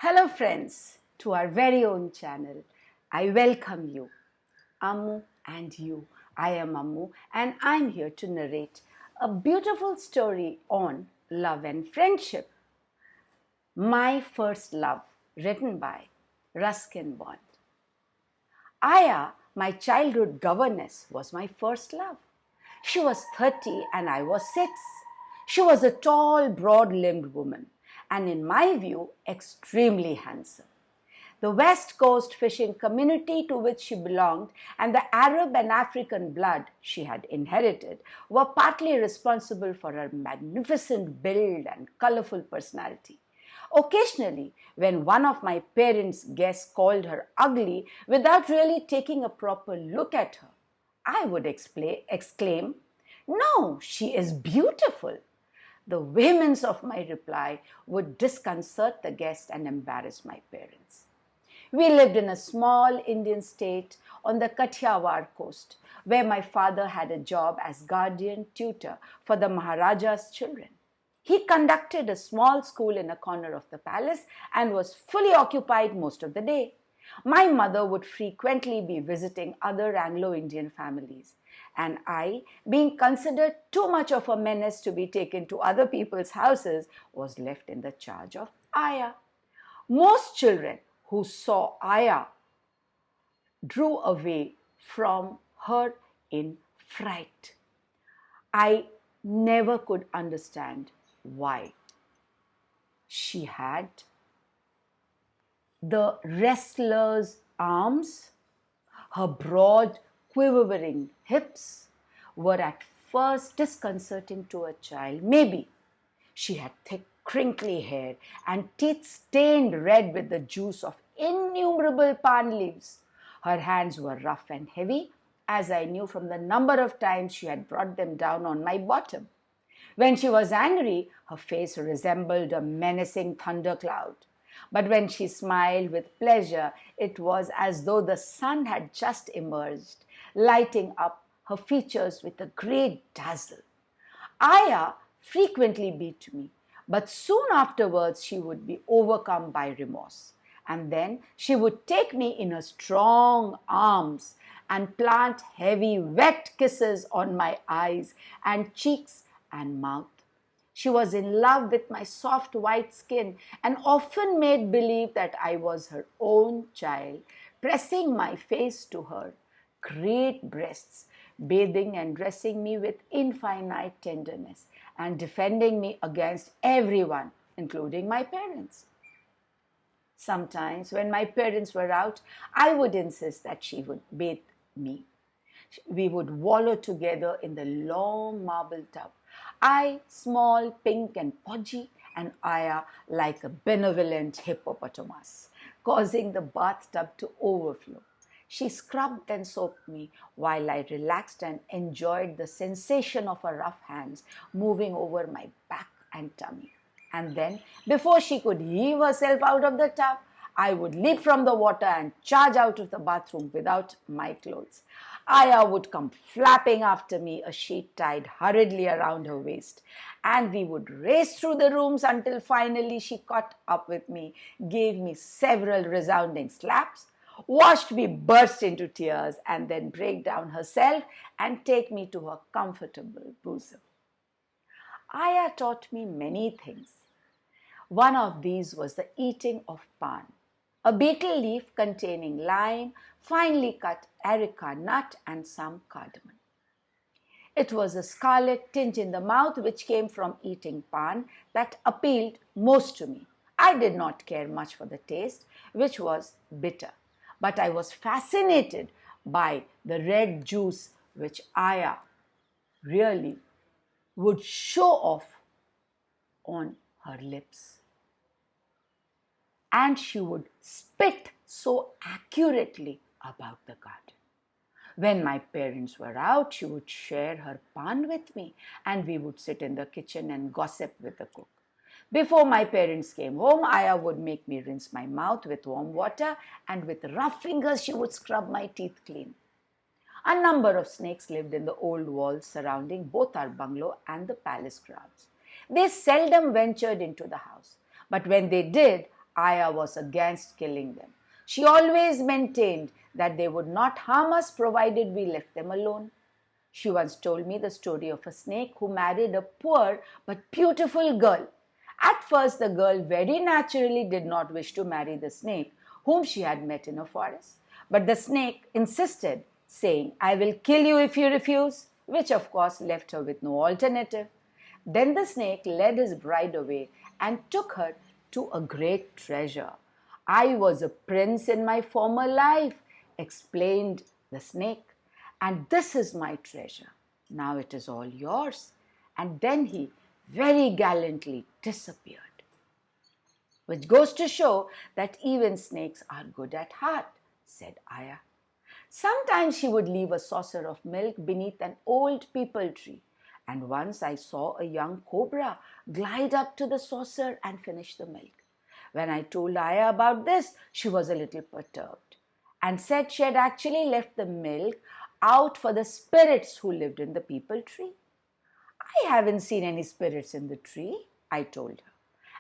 Hello friends, to our very own channel. I welcome you. Ammu and you. I am Ammu and I'm here to narrate a beautiful story on love and friendship. My First Love, written by Ruskin Bond. Ayah, my childhood governess, was my first love. She was 30 and I was 6. She was a tall, broad-limbed woman and in my view, extremely handsome. The West Coast fishing community to which she belonged and the Arab and African blood she had inherited were partly responsible for her magnificent build and colorful personality. Occasionally, when one of my parents' guests called her ugly without really taking a proper look at her, I would exclaim, "No, she is beautiful." The vehemence of my reply would disconcert the guest and embarrass my parents. We lived in a small Indian state on the Kathiawar coast, where my father had a job as guardian tutor for the Maharaja's children. He conducted a small school in a corner of the palace and was fully occupied most of the day. My mother would frequently be visiting other Anglo-Indian families, and I, being considered too much of a menace to be taken to other people's houses, was left in the charge of Ayah. Most children who saw Ayah drew away from her in fright. I never could understand why. She had the wrestler's arms, her broad, quivering hips were at first disconcerting to a child. Maybe she had thick, crinkly hair and teeth stained red with the juice of innumerable palm leaves. Her hands were rough and heavy, as I knew from the number of times she had brought them down on my bottom. When she was angry, her face resembled a menacing thundercloud. But when she smiled with pleasure, it was as though the sun had just emerged, lighting up her features with a great dazzle. Ayah frequently beat me, but soon afterwards she would be overcome by remorse. And then she would take me in her strong arms and plant heavy, wet kisses on my eyes and cheeks and mouth. She was in love with my soft white skin and often made believe that I was her own child, pressing my face to her great breasts, bathing and dressing me with infinite tenderness, and defending me against everyone, including my parents. Sometimes, when my parents were out, I would insist that she would bathe me. We would wallow together in the long marble tub. I, small, pink and podgy, and Ayah like a benevolent hippopotamus, causing the bathtub to overflow. She scrubbed and soaped me while I relaxed and enjoyed the sensation of her rough hands moving over my back and tummy. And then, before she could heave herself out of the tub, I would leap from the water and charge out of the bathroom without my clothes. Ayah would come flapping after me, a sheet tied hurriedly around her waist, and we would race through the rooms until finally she caught up with me, gave me several resounding slaps, watched me burst into tears, and then break down herself and take me to her comfortable bosom. Ayah taught me many things. One of these was the eating of pan, a betel leaf containing lime, finely cut areca nut, and some cardamom. It was a scarlet tinge in the mouth which came from eating pan that appealed most to me. I did not care much for the taste, which was bitter, but I was fascinated by the red juice which Ayah really would show off on her lips. And she would spit so accurately about the garden. When my parents were out, she would share her pan with me and we would sit in the kitchen and gossip with the cook. Before my parents came home, Ayah would make me rinse my mouth with warm water and with rough fingers she would scrub my teeth clean. A number of snakes lived in the old walls surrounding both our bungalow and the palace grounds. They seldom ventured into the house, but when they did, Ayah was against killing them. She always maintained that they would not harm us provided we left them alone. She once told me the story of a snake who married a poor but beautiful girl. At first, the girl very naturally did not wish to marry the snake, whom she had met in a forest. But the snake insisted, saying, "I will kill you if you refuse," which of course left her with no alternative. Then the snake led his bride away and took her to a great treasure. "I was a prince in my former life," explained the snake, "and this is my treasure. Now it is all yours." And then he very gallantly disappeared. Which goes to show that even snakes are good at heart, said Ayah. Sometimes she would leave a saucer of milk beneath an old peepal tree, and once I saw a young cobra glide up to the saucer and finish the milk. When I told Ayah about this, she was a little perturbed and said she had actually left the milk out for the spirits who lived in the peepal tree. "I haven't seen any spirits in the tree," I told her.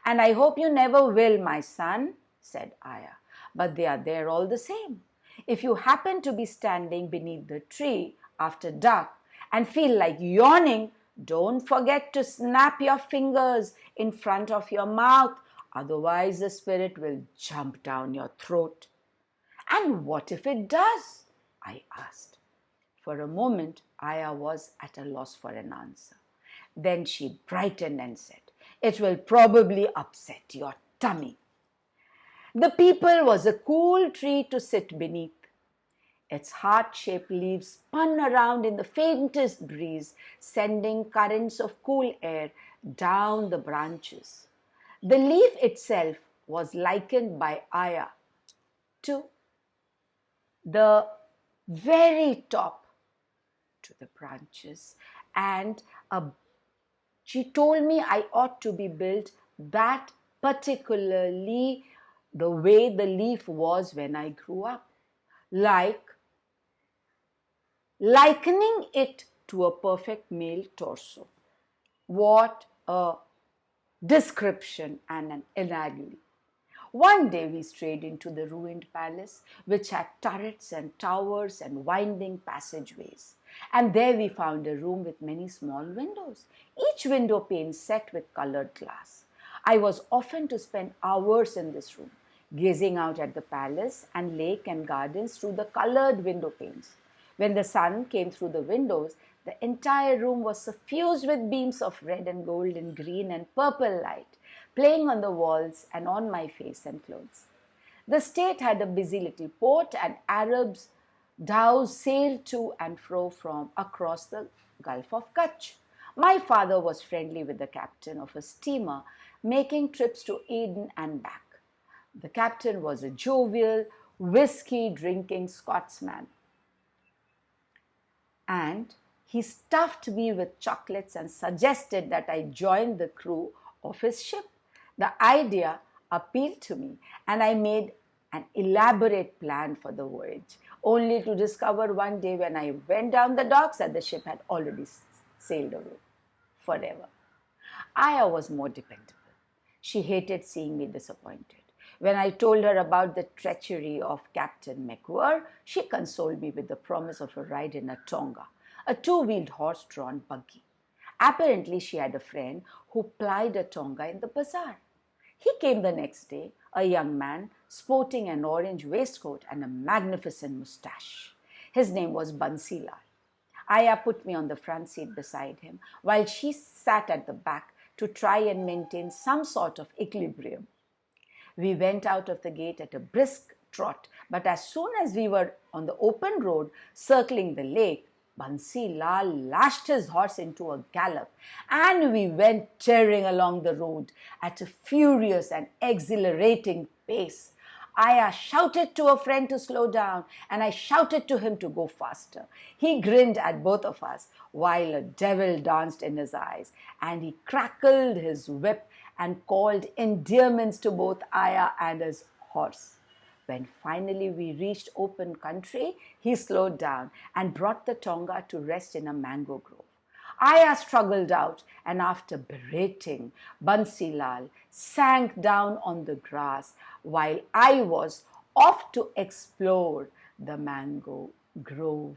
"And I hope you never will, my son," said Ayah. "But they are there all the same. If you happen to be standing beneath the tree after dark and feel like yawning, don't forget to snap your fingers in front of your mouth. Otherwise, the spirit will jump down your throat." "And what if it does?" I asked. For a moment, Ayah was at a loss for an answer. Then she brightened and said, "It will probably upset your tummy." The peepal was a cool tree to sit beneath. Its heart-shaped leaves spun around in the faintest breeze, sending currents of cool air down the branches. The leaf itself was likened by Ayah to the very top to the branches, and she told me I ought to be built that particularly the way the leaf was when I grew up, like likening it to a perfect male torso. What a description and an analogy. One day we strayed into the ruined palace, which had turrets and towers and winding passageways. And there we found a room with many small windows, each window pane set with colored glass. I was often to spend hours in this room, gazing out at the palace and lake and gardens through the colored window panes. When the sun came through the windows, the entire room was suffused with beams of red and gold and green and purple light, playing on the walls and on my face and clothes. The state had a busy little port, and Arabs' dhows sailed to and fro from across the Gulf of Kutch. My father was friendly with the captain of a steamer making trips to Aden and back. The captain was a jovial, whiskey-drinking Scotsman, and he stuffed me with chocolates and suggested that I join the crew of his ship. The idea appealed to me, and I made an elaborate plan for the voyage, only to discover one day when I went down the docks that the ship had already sailed away forever. Ayah was more dependable. She hated seeing me disappointed. When I told her about the treachery of Captain McWhirr, she consoled me with the promise of a ride in a Tonga, a two-wheeled horse-drawn buggy. Apparently, she had a friend who plied a Tonga in the bazaar. He came the next day, a young man sporting an orange waistcoat and a magnificent moustache. His name was Bansi Lal. Ayah put me on the front seat beside him, while she sat at the back to try and maintain some sort of equilibrium. We went out of the gate at a brisk trot, but as soon as we were on the open road circling the lake, Bansi Lal lashed his horse into a gallop, and we went tearing along the road at a furious and exhilarating pace. Ayah shouted to a friend to slow down, and I shouted to him to go faster. He grinned at both of us, while a devil danced in his eyes, and he crackled his whip and called endearments to both Ayah and his horse. When finally we reached open country, he slowed down and brought the Tonga to rest in a mango grove. Ayah struggled out, and after berating, Bansi Lal sank down on the grass while I was off to explore the mango grove.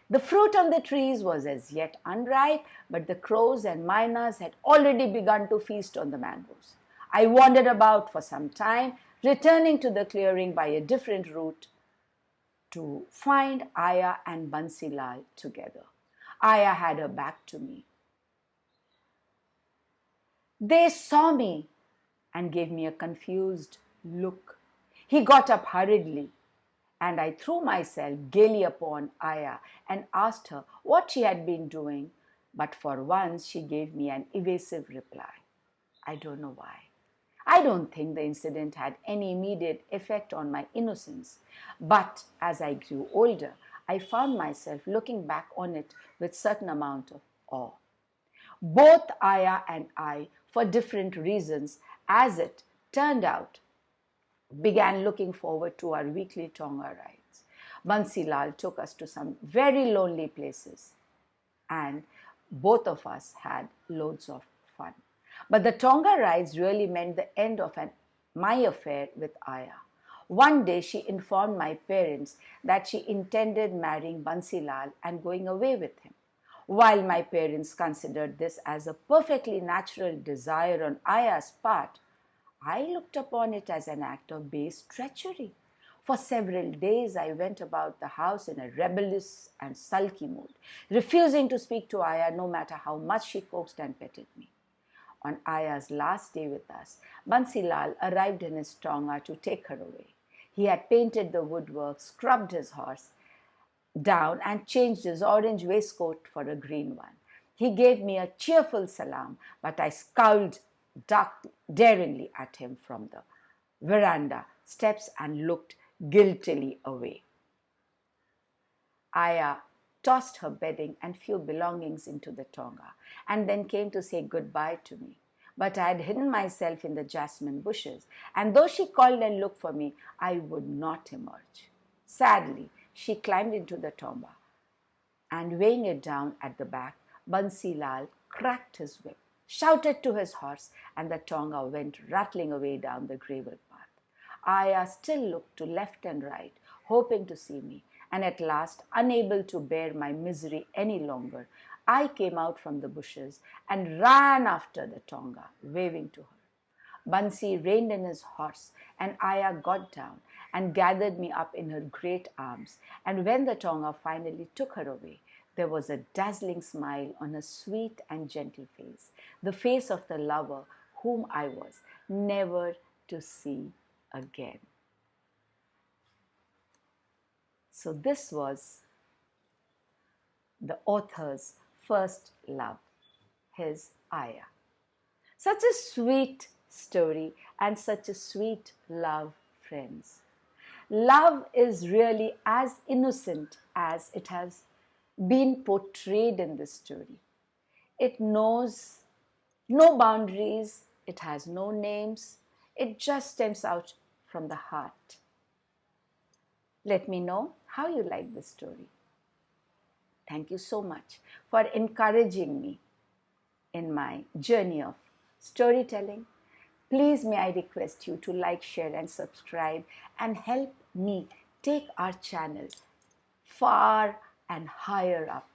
The fruit on the trees was as yet unripe, but the crows and mynas had already begun to feast on the mangoes. I wandered about for some time, returning to the clearing by a different route to find Ayah and Bansilal together. Ayah had her back to me. They saw me and gave me a confused look. He got up hurriedly, and I threw myself gaily upon Ayah and asked her what she had been doing, but for once she gave me an evasive reply. I don't know why. I don't think the incident had any immediate effect on my innocence, but as I grew older, I found myself looking back on it with certain amount of awe. Both Ayah and I, for different reasons, as it turned out, began looking forward to our weekly Tonga rides. Bansi Lal took us to some very lonely places, and both of us had loads of fun. But the Tonga rides really meant the end of my affair with Ayah. One day she informed my parents that she intended marrying Bansi Lal and going away with him. While my parents considered this as a perfectly natural desire on Ayah's part, I looked upon it as an act of base treachery. For several days, I went about the house in a rebellious and sulky mood, refusing to speak to Ayah no matter how much she coaxed and petted me. On Ayah's last day with us, Bansilal arrived in his Tonga to take her away. He had painted the woodwork, scrubbed his horse down, and changed his orange waistcoat for a green one. He gave me a cheerful salam, but I scowled daringly at him from the veranda steps and looked guiltily away. Ayah tossed her bedding and few belongings into the Tonga and then came to say goodbye to me. But I had hidden myself in the jasmine bushes, and though she called and looked for me, I would not emerge. Sadly, she climbed into the Tonga, and weighing it down at the back, Bansi Lal cracked his whip, shouted to his horse, and the Tonga went rattling away down the gravel path. Ayah still looked to left and right, hoping to see me, and at last, unable to bear my misery any longer, I came out from the bushes and ran after the Tonga, waving to her. Bansi reined in his horse, and Ayah got down and gathered me up in her great arms. And when the Tonga finally took her away, there was a dazzling smile on her sweet and gentle face, the face of the lover whom I was never to see again. So this was the author's first love, his Ayah. Such a sweet story and such a sweet love, friends. Love is really as innocent as it has been portrayed in this story. It knows no boundaries, it has no names, it just stems out from the heart. Let me know how you like this story. Thank you so much for encouraging me in my journey of storytelling. Please may I request you to like, share and subscribe and help me take our channel far and higher up,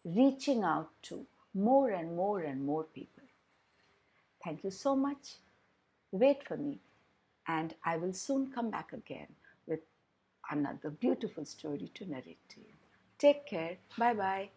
reaching out to more and more and more people. Thank you so much. Wait for me and I will soon come back again with another beautiful story to narrate to you. Take care. Bye-bye.